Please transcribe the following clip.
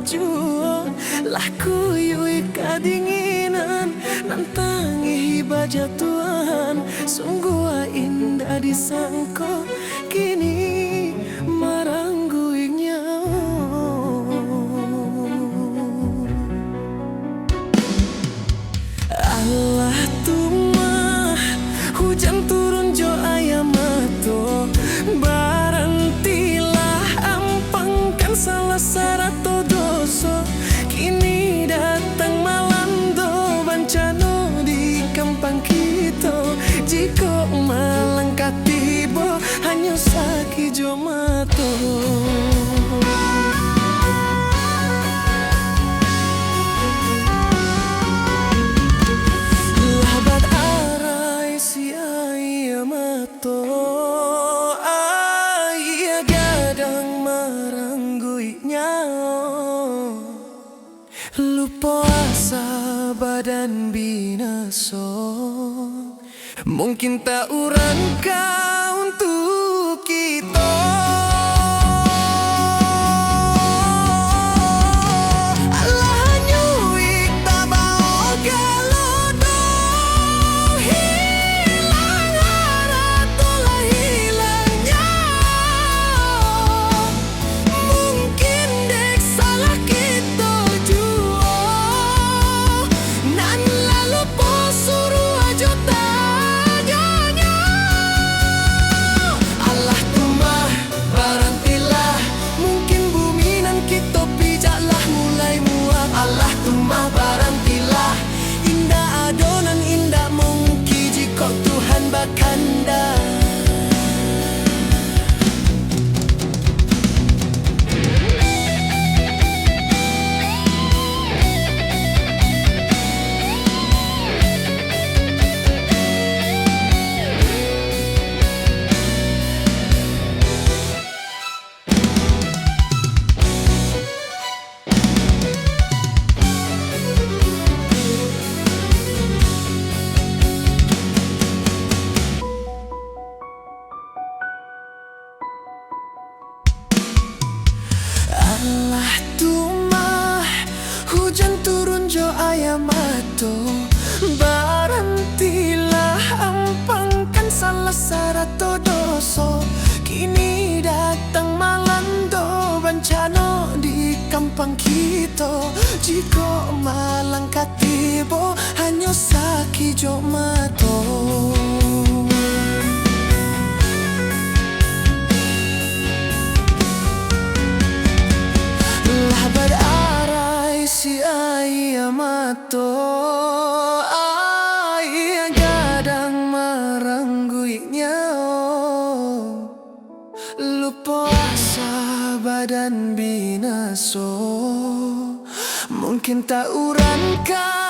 juo laku yui kadinginan nantangi hiba jatuhan sungguh indah disangko kini marangguinya. Allah tumah hujan turun jo ayam mato barantilah ampangkan salah sarato doso kini datang malando bancano di kampang kita jika malangkat tiba hanya saki jo mato. Lupa asa badan binaso mungkin tak urangka untuk kita. Kanda Allah tumah hujan turun jo ayam mato barantilah ampangkan salah sarato doso kini datang malando bancano di kampang kita jika malangkat tiba hanya saki jo mato. Ayah gadang marangguinya lupa asa badan binaso mungkin tak urangka